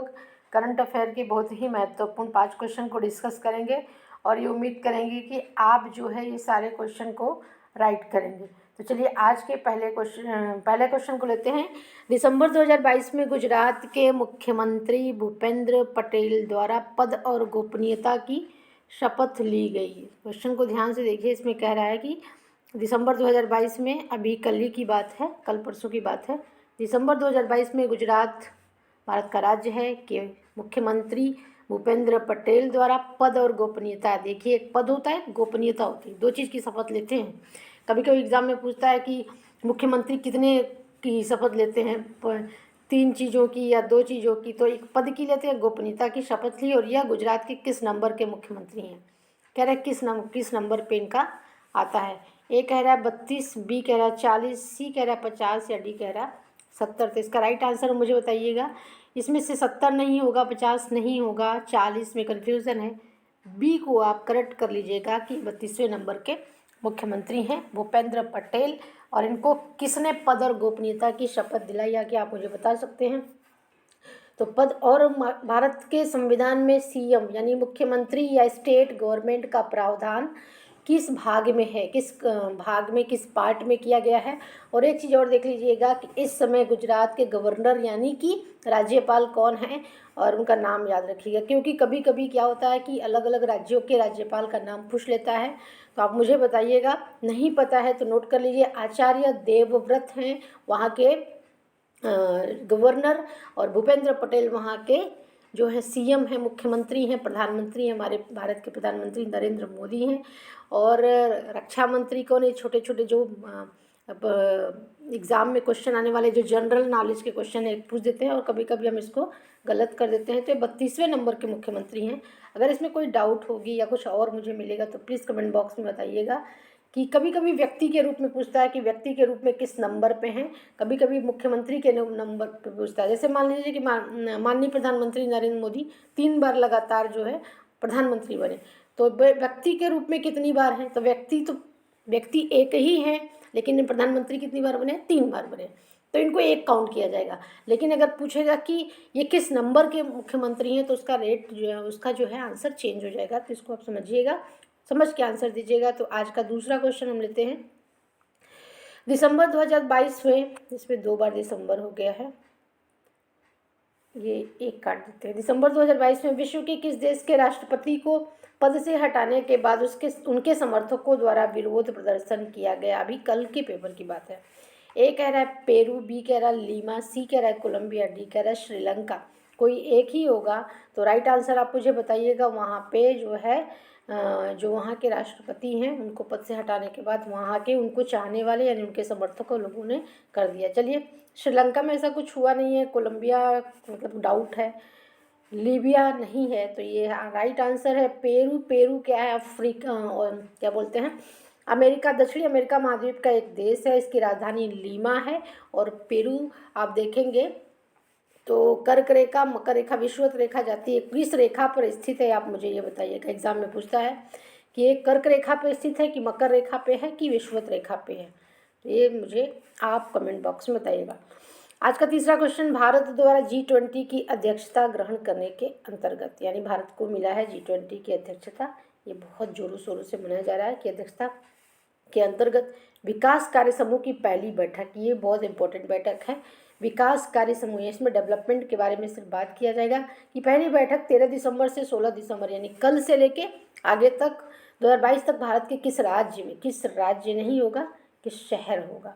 लोग current affair के बहुत ही महत्वपूर्ण 5 क्वेश्चन को डिस्कस करेंगे और ये उम्मीद करेंगे कि आप जो है ये सारे क्वेश्चन को राइट करेंगे। तो चलिए आज के पहले क्वेश्चन को लेते हैं। दिसंबर 2022 में गुजरात के मुख्यमंत्री भूपेंद्र पटेल द्वारा पद और गोपनीयता की शपथ ली गई। क्वेश्चन को ध्यान से देखिए, इसमें कह रहा है कि दिसंबर 2022 में, अभी कल ही की बात है, कल परसों की बात है, दिसंबर 2022 में गुजरात भारत का राज्य है कि मुख्यमंत्री भूपेंद्र पटेल द्वारा पद और गोपनीयता, देखिए एक पद होता है, गोपनीयता होती है, दो चीज़ की शपथ लेते हैं। कभी कभी एग्जाम में पूछता है कि मुख्यमंत्री कितने की शपथ लेते हैं, 3 चीज़ों की या 2 चीज़ों की, तो एक पद की लेते हैं, गोपनीयता की शपथ ली। और यह गुजरात के किस नंबर के मुख्यमंत्री हैं, कह रहे हैं किस नंबर पे इनका आता है। ए कह रहा है 32, बी कह रहा है 40, सी कह रहा है 50 या डी कह रहा है 70। तो इसका राइट आंसर मुझे बताइएगा। इसमें से 70 नहीं होगा, 50 नहीं होगा, 40 में कन्फ्यूज़न है। बी को आप करेक्ट कर लीजिएगा कि 32वें नंबर के मुख्यमंत्री हैं भूपेंद्र पटेल। और इनको किसने पद और गोपनीयता की शपथ दिलाई, या कि आप मुझे बता सकते हैं। तो पद और भारत के संविधान में सीएम यानी मुख्यमंत्री या स्टेट गवर्नमेंट का प्रावधान किस भाग में है, किस भाग में, किस पार्ट में किया गया है। और एक चीज़ और देख लीजिएगा कि इस समय गुजरात के गवर्नर यानी कि राज्यपाल कौन हैं, और उनका नाम याद रखिएगा, क्योंकि कभी कभी क्या होता है कि अलग अलग राज्यों के राज्यपाल का नाम पूछ लेता है। तो आप मुझे बताइएगा, नहीं पता है तो नोट कर लीजिए। आचार्य देवव्रत हैं वहाँ के गवर्नर, और भूपेंद्र पटेल वहाँ के जो है सीएम हैं, मुख्यमंत्री हैं, प्रधानमंत्री हैं। हमारे भारत के प्रधानमंत्री नरेंद्र मोदी हैं। और रक्षा मंत्री कौन है, छोटे छोटे जो एग्ज़ाम में क्वेश्चन आने वाले जो जनरल नॉलेज के क्वेश्चन है पूछ देते हैं, और कभी कभी हम इसको गलत कर देते हैं। तो ये 32वें नंबर के मुख्यमंत्री हैं। अगर इसमें कोई डाउट होगी या कुछ और मुझे मिलेगा तो प्लीज़ कमेंट बॉक्स में बताइएगा। कि कभी कभी व्यक्ति के रूप में पूछता है कि व्यक्ति के रूप में किस नंबर पे हैं, कभी कभी मुख्यमंत्री के नंबर पे पूछता है। जैसे मान लीजिए कि माननीय प्रधानमंत्री नरेंद्र मोदी 3 बार लगातार जो है प्रधानमंत्री बने, तो व्यक्ति के रूप में कितनी बार हैं, तो व्यक्ति एक ही है, लेकिन प्रधानमंत्री कितनी बार बने, 3 बार बने, तो इनको एक काउंट किया जाएगा। लेकिन अगर पूछेगा कि ये किस नंबर के मुख्यमंत्री हैं, तो उसका रेट जो है, उसका जो है आंसर चेंज हो जाएगा। तो इसको आप समझिएगा, समझ के आंसर दीजिएगा। तो आज का दूसरा क्वेश्चन हम लेते हैं। दिसंबर 2022 में, इसमें 2 बार दिसंबर हो गया है, ये एक काट देते हैं। दिसंबर 2022 में विश्व के किस देश के राष्ट्रपति को पद से हटाने के बाद उनके समर्थकों द्वारा विरोध प्रदर्शन किया गया। अभी कल के पेपर की बात है। ए कह रहा है पेरू, बी कह रहा है लीमा, सी कह रहा है कोलंबिया, डी कह रहा है श्रीलंका। कोई एक ही होगा। तो राइट आंसर आप मुझे बताइएगा। वहाँ पे जो है जो वहाँ के राष्ट्रपति हैं उनको पद से हटाने के बाद वहाँ के उनको चाहने वाले यानी उनके समर्थकों लोगों ने कर दिया। चलिए, श्रीलंका में ऐसा कुछ हुआ नहीं है, कोलंबिया मतलब डाउट है, लीबिया नहीं है, तो ये राइट आंसर है पेरू। पेरू क्या है, अफ्रीका, और क्या बोलते हैं, अमेरिका, दक्षिणी अमेरिका महाद्वीप का एक देश है। इसकी राजधानी लीमा है। और पेरू आप देखेंगे तो कर्क रेखा, मकर रेखा, विषुवत रेखा जाती है, किस रेखा पर स्थित है, आप मुझे ये बताइएगा। एग्जाम में पूछता है कि ये कर्क रेखा पर स्थित है कि मकर रेखा पे है कि विषुवत रेखा पे है, तो ये मुझे आप कमेंट बॉक्स में बताइएगा। आज का तीसरा क्वेश्चन, भारत द्वारा G20 की अध्यक्षता ग्रहण करने के अंतर्गत, यानी भारत को मिला है G20 की अध्यक्षता, ये बहुत जोरों शोरों से मनाया जा रहा है कि अध्यक्षता के अंतर्गत विकास कार्य समूह की पहली बैठक, ये बहुत इंपॉर्टेंट बैठक है। विकास कार्य समूह, इसमें डेवलपमेंट के बारे में सिर्फ बात किया जाएगा कि पहली बैठक 13 दिसंबर से 16 दिसंबर यानी कल से लेके आगे तक 2022 तक भारत के किस राज्य नहीं होगा, किस शहर होगा,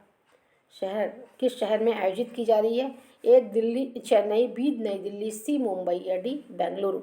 किस शहर में आयोजित की जा रही है। ए दिल्ली, चेन्नई, बी नई दिल्ली, सी मुंबई या डी बेंगलुरु।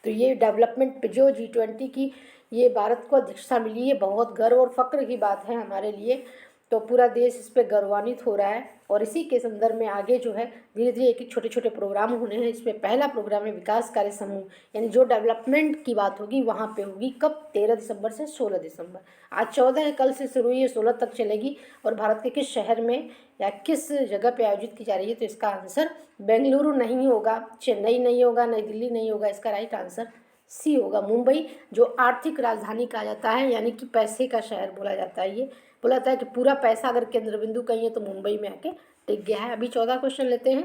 तो ये डेवलपमेंट जो G20 की ये भारत को अध्यक्षता मिली है, बहुत गर्व और फक्र की बात है हमारे लिए। तो पूरा देश इस पर गौरवान्वित हो रहा है। और इसी के संदर्भ में आगे जो है धीरे धीरे एक एक छोटे छोटे प्रोग्राम होने हैं। इसमें पहला प्रोग्राम है विकास कार्य समूह, यानी जो डेवलपमेंट की बात होगी वहाँ पे होगी। कब, 13 दिसंबर से 16 दिसंबर। आज 14 है, कल से शुरू हुई है, 16 तक चलेगी। और भारत के किस शहर में या किस जगह पे आयोजित की जा रही है, तो इसका आंसर बेंगलुरु नहीं होगा, चेन्नई नहीं होगा, नई दिल्ली नहीं होगा, इसका राइट आंसर सी होगा, मुंबई, जो आर्थिक राजधानी कहा जाता है, यानी कि पैसे का शहर बोला जाता है। ये बोला जाता है कि पूरा पैसा अगर केंद्र बिंदु कहीं है तो मुंबई में आके टिक गया है। अभी 14 क्वेश्चन लेते हैं।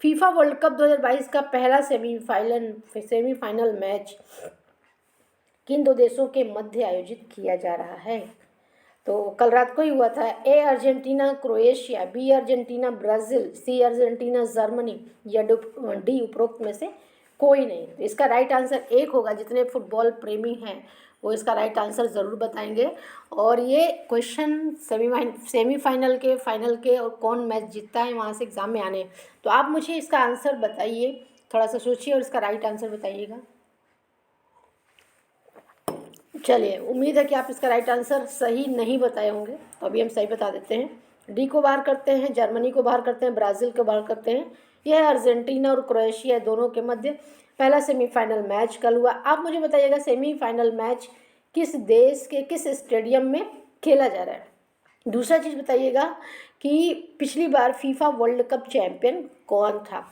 फीफा वर्ल्ड कप 2022 का पहला सेमीफाइनल मैच किन दो देशों के मध्य आयोजित किया जा रहा है? तो कल रात को ही हुआ था। A Argentina Croatia, B Argentina Brazil, C Argentina Germany या डी उपरोक्त में से कोई नहीं। तो इसका राइट आंसर एक होगा। जितने फुटबॉल प्रेमी हैं वो इसका राइट आंसर ज़रूर बताएंगे। और ये क्वेश्चन सेमीफाइनल के, फाइनल के और कौन मैच जीतता है वहाँ से एग्ज़ाम में आने। तो आप मुझे इसका आंसर बताइए, थोड़ा सा सोचिए और इसका राइट आंसर बताइएगा। चलिए, उम्मीद है कि आप इसका राइट आंसर सही नहीं बताए होंगे, तो अभी हम सही बता देते हैं। डी को बाहर करते हैं, जर्मनी को बाहर करते हैं, ब्राज़ील को बाहर करते हैं। यह है अर्जेंटीना और क्रोएशिया दोनों के मध्य पहला सेमीफाइनल मैच कल हुआ। आप मुझे बताइएगा सेमीफाइनल मैच किस देश के किस स्टेडियम में खेला जा रहा है। दूसरा चीज़ बताइएगा कि पिछली बार फीफा वर्ल्ड कप चैम्पियन कौन था।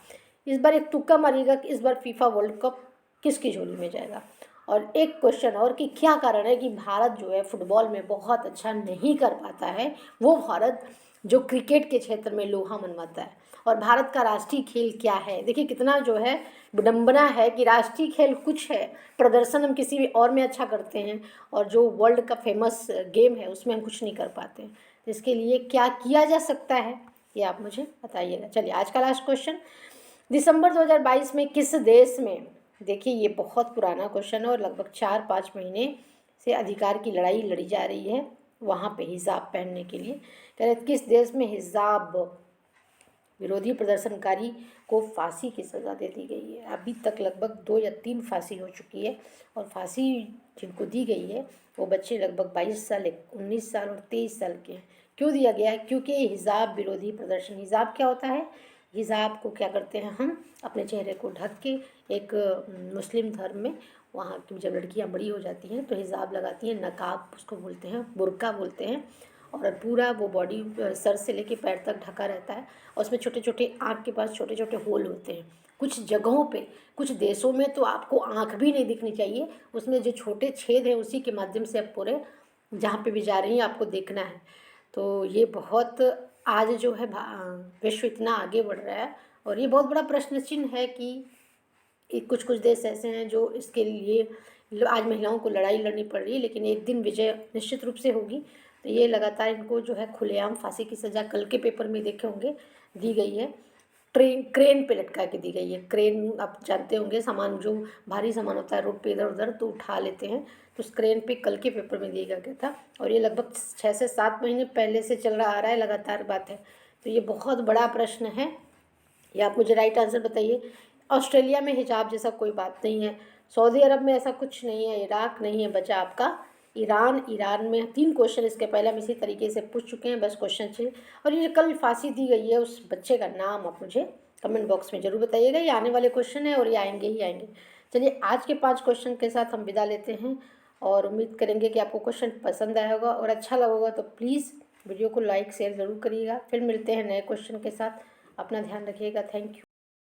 इस बार एक तुक्का मारिएगा कि इस बार फीफा वर्ल्ड कप किसकी झोली में जाएगा। और एक क्वेश्चन और कि क्या कारण है कि भारत जो है फुटबॉल में बहुत अच्छा नहीं कर पाता है, वो भारत जो क्रिकेट के क्षेत्र में लोहा मनवाता है। और भारत का राष्ट्रीय खेल क्या है। देखिए कितना जो है विडम्बना है कि राष्ट्रीय खेल कुछ है, प्रदर्शन हम किसी भी और में अच्छा करते हैं, और जो वर्ल्ड का फेमस गेम है उसमें हम कुछ नहीं कर पाते हैं। इसके लिए क्या किया जा सकता है ये आप मुझे बताइएगा। चलिए, आज का लास्ट क्वेश्चन, दिसंबर 2022 में किस देश में, देखिए ये बहुत पुराना क्वेश्चन है और लगभग 4-5 महीने से अधिकार की लड़ाई लड़ी जा रही है वहाँ पे हिजाब पहनने के लिए। कह रहे किस देश में हिजाब विरोधी प्रदर्शनकारी को फांसी की सज़ा दे दी गई है। अभी तक लगभग 2 या 3 फांसी हो चुकी है, और फांसी जिनको दी गई है वो बच्चे लगभग 22 साल, 19 साल और 23 साल के हैं। क्यों दिया गया है? क्योंकि हिजाब विरोधी प्रदर्शन। हिजाब क्या होता है? हिजाब को क्या करते हैं हम, अपने चेहरे को ढक के, एक मुस्लिम धर्म में वहाँ की जब लड़कियाँ बड़ी हो जाती हैं तो हिजाब लगाती हैं, नकाब उसको बोलते हैं, बुर्का बोलते हैं, और पूरा वो बॉडी सर से लेके पैर तक ढका रहता है, और उसमें छोटे छोटे आँख के पास छोटे छोटे होल होते हैं। कुछ जगहों पे, कुछ देशों में तो आपको आँख भी नहीं दिखनी चाहिए, उसमें जो छोटे छेद हैं उसी के माध्यम से आप पूरे जहाँ पे भी जा रही हैं आपको देखना है। तो ये बहुत आज जो है विश्व इतना आगे बढ़ रहा है, और ये बहुत बड़ा प्रश्न चिन्ह है कि कुछ कुछ देश ऐसे हैं जो इसके लिए आज महिलाओं को लड़ाई लड़नी पड़ रही है, लेकिन एक दिन विजय निश्चित रूप से होगी। तो ये लगातार इनको जो है खुलेआम फांसी की सज़ा, कल के पेपर में देखे होंगे, दी गई है। क्रेन पे लटका के दी गई है। क्रेन आप जानते होंगे, सामान जो भारी सामान होता है रोड पे इधर उधर तो उठा लेते हैं, तो उस क्रेन पे कल के पेपर में दिया गया था, और ये लगभग 6 से 7 महीने पहले से चल रहा आ रहा है, लगातार बात है। तो ये बहुत बड़ा प्रश्न है, ये आप मुझे राइट आंसर बताइए। ऑस्ट्रेलिया में हिजाब जैसा कोई बात नहीं है, सऊदी अरब में ऐसा कुछ नहीं है, इराक नहीं है, बचा आपका ईरान में 3 क्वेश्चन इसके पहले हम इसी तरीके से पूछ चुके हैं, बस क्वेश्चन चाहिए। और ये कल फांसी दी गई है उस बच्चे का नाम आप मुझे कमेंट बॉक्स में ज़रूर बताइएगा। ये आने वाले क्वेश्चन है और ये आएंगे ही आएंगे। चलिए, आज के 5 क्वेश्चन के साथ हम विदा लेते हैं, और उम्मीद करेंगे कि आपको क्वेश्चन पसंद आया होगा और अच्छा लगा होगा। तो प्लीज़ वीडियो को लाइक शेयर ज़रूर करिएगा। फिर मिलते हैं नए क्वेश्चन के साथ। अपना ध्यान रखिएगा। Thank you.